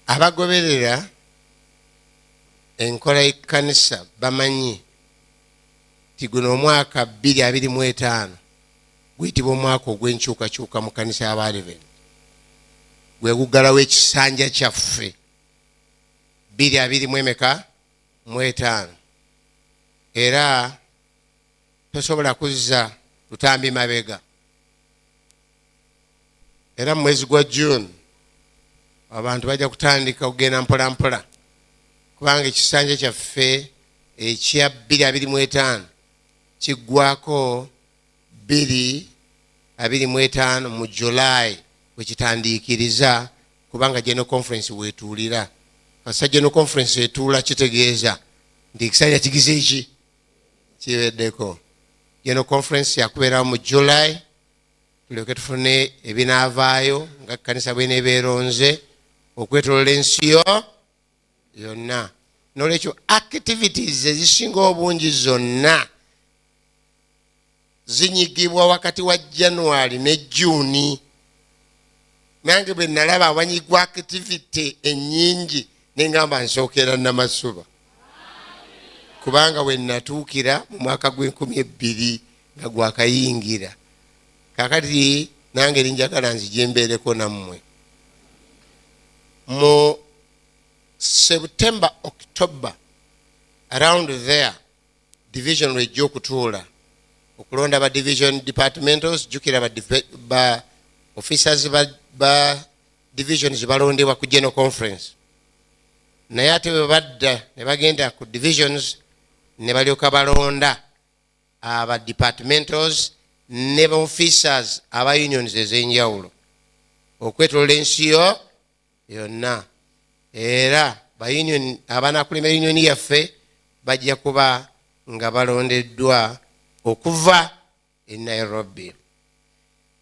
abagoberera enkola y'ekkanisa bamanyi ti guno omwaka 2025 guyitibwa omwaka ogw'enkyukakyuka mu kkanisa y'Abaleven. Gwe guggalawo ekisanja kyaffe 2025 era tosobola kuzza lutambi mabega. Era mu mwezi gwa June abantu bajja kutandika kugenda mpola mpola kubanga ekisanja kyaffe ekya 2025 kiggwako 2025 mu July wekitandikiriza kubanga General Conference wetuulira. Kasa General Conference etuula kitegeeza nti ekisanja kigize eki kiweddeko. General Conference yakubeerawo mu July tulyoke tufune ebinaavaayo nga kkanisa bweneebeeronze okwetolola ensi yonna. Nolwekyo activities ezisinga obungi zonna zinyigibwa wakati wa January ne June. Nange bwe nalaba abanyigwa activity ennyingi nengamba nsookera Namasuba kubanga we natuukira mu mwaka gw'2020 nga gwakayingira. Kakati nange linjagala nzije mbeereko nammwe mu September, October, around there division lwejja okutuula okulonda ba division departmentals. Jukira ba officers ba divisions balondebwa ku General Conference, naye ate bwe badda ne bagenda ku divisions ne balyoka balonda aba departmentals ne ba officers aba unions ez'enjawulo okwetolola ensi yonna. Era ba union abanakulembera union yaffe bajja kuba nga balondeddwa okuva e Nairobi.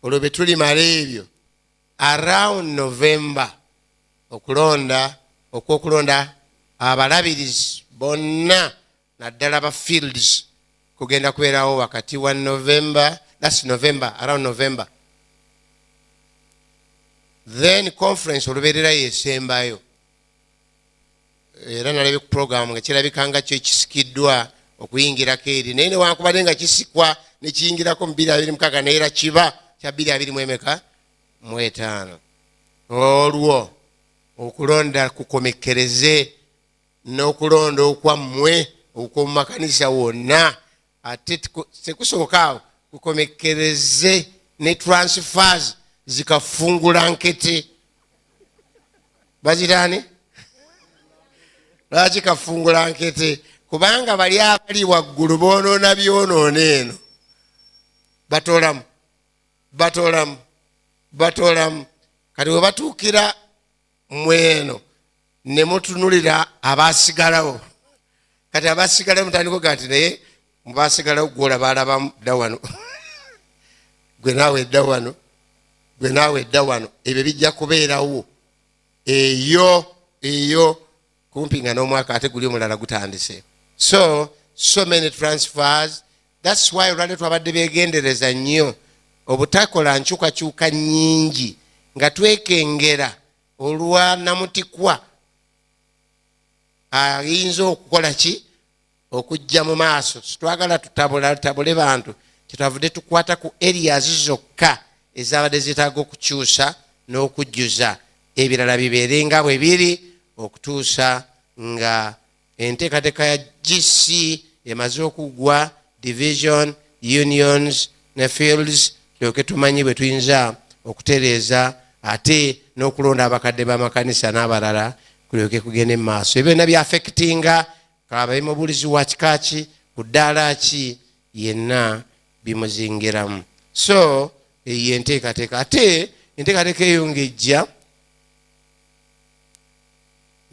Olwo bwe tulimala ebyo around November okwokulonda abalabirizi bonna naddala ba fields kugenda kubeerawo wakati wa November, that's November, around November. Then conference olubeerera yesembayo era nalabye ku program nga kirabika nga kyo kisikiddwa okuyingirako eri, naye newankubadde nga kisikwa nekiyingirako mu 2026 naye era kiba kya 2025. Olwo okulonda kukomekereze n'okulonda okwammwe okw'omu makanisa wonna ate tekusooka awo kukomekereze ne transfers zikafungula nkete bazirani lwaki kafungula nkete kubanga bali abali waggulu boonoona byonoona eno batolamu kati we batuukira mweno ne mutunulira abasigalawo. Kati abasigalawo mutandiko gati naye mubasigalawo gwola balabamu dda wano gwe naawe edda wano ebyo bijja kubeerawo eyo kumpi nga n'omwaka ate guli omulala gutandise. So many transfers. That's why olwaleero twabadde beegendereza nnyo obutakola nkyukakyuka nnyingi nga twekengera olwa namutikwa ayinza okukola ki okujja mu maaso. Twagala tutabule bantu kyetwavudde tukwata ku areas zokka ezabadde zetaaga okukyusa n'okujjuza ebirala bibeere nga bwe biri okutuusa nga enteekateeka ya GC emaze okugwa, division, unions ne fields, tulyoke tumanyi bwe tuyinza okutereeza ate n'okulonda abakadde b'amakanisa n'abalala kulyoke kugenda mu maaso. Ebyo byonna byafekitinga abayimubulizi wa kika ki ku ddaala ki yenna bimuzingiramu. So eyo enteekateeka ate enteekateeka eyo ng'ejja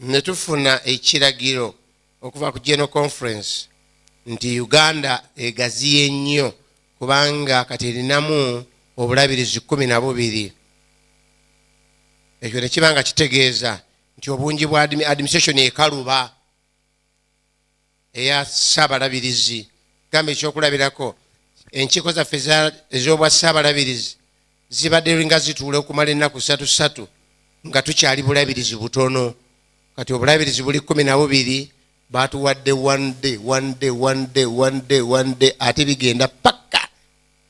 ne tufuna ekiragiro okuva ku General Conference nti Uganda egaziye nnyo kubanga kati erinamu obulabirizi 12. Ekyo ne kibanga kitegeeza nti obungi bwa administration ekaluba eya Ssaabalabirizi. Gamba ekyokulabirako enkiiko zaffe ez'obwa Ssaabalabirizi zibadde nga zituula okumala ennaku 3 nga tukyali bulabirizi butono. Kati obulabirizi buli 12 batuwadde one day ate bigenda paka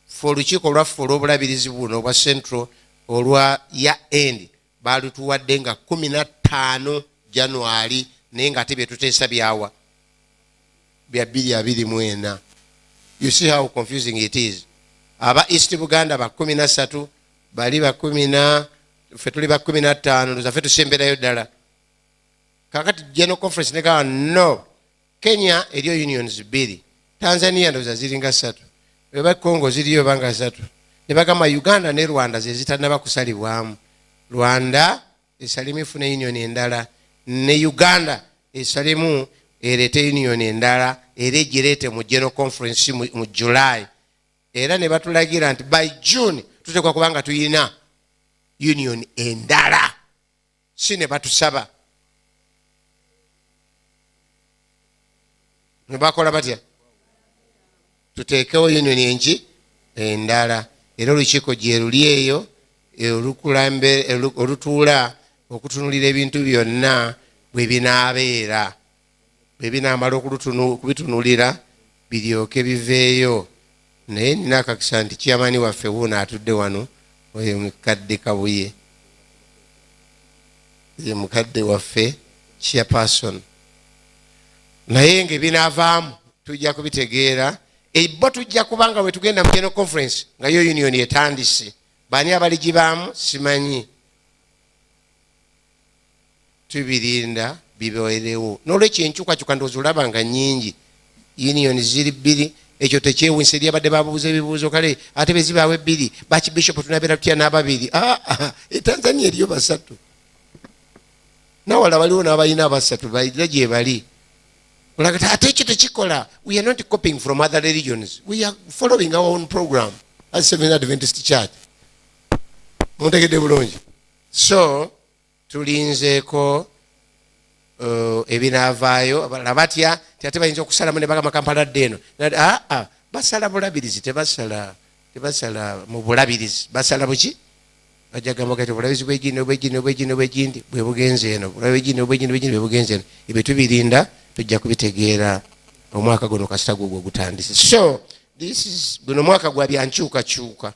fe olukiiko lwaffe olw'obulabirizi buno obwa central olwa ya end balutuwadde nga 15 January naye nga ate byetuteesa byawa bya 2024. You see how confusing it is. Aba East Buganda ba 13 bali ba 10 ffe tuli ba 15 ndoza tusemberayo ddala. Kakati General Conference negawa no, Kenya eriyo unions 2, Tanzania ndoza ziringa 3, weba Congo ziriyo banga 3, ne bagamba Uganda ne Rwanda ze zitanaba kusalibwamu. Rwanda esalimu efuna union endala ne Uganda esalimu erete union endala erejirete mu General Conference mu July. Era ne batulagira nti by June tutekwa kubanga tuyina union endala. Sine batusaba nebakola batya tuteekewo union enji endala. Era olukiiko gye luli eyo olukulambe olutuula okutunulira ebintu byonna bwe binaabeera bwe binaamala okubitunulira biryoke biveeyo. Naye nina akakisa nti kyamani waffe wuuno atudde wano oyo mukadde Kabuye ye mukadde waffe chairperson. Naye ng'ebinaavaamu tujja kubitegeera ebbo tujja kubanga bwe tugenda mu General Conference nga yo union etandise. Bani abaligibaamu simanyi, tubirinda bibeerewo. N'olwekyo enkyukakyuka ndowooza olaba nga nnyingi, union ziri 2. Ekyo tekyewunsa eri abadde babuuza ebibuuzo kale ate be zibaawe 2 bakibishop tunabeera tutya n'ababiri. Tanzania eriyo 3 nawala waliwo n'abalina 3 balira gye bali. Ate ekyo tekikola. We are not copying from other religions. We are following our own program as Seventh Adventist Church. Muntegedde bulungi. So tulinzeeko ebinaavaayo abalala batya ate bayinza okusalamu ne bagamba Kampala ddeeno. Basala bulabirizi tebasala mu bulabirizi basala buki bajja gamba kati obulabirizi bwegindi bwe bugenze eno bulabirizi bwegindi bwe bugenze eno. Ebyo tubirinda tujja kubitegeera omwaka guno kasita gugwo gutandise. So this is guno mwaka gwa byankyukakyuka.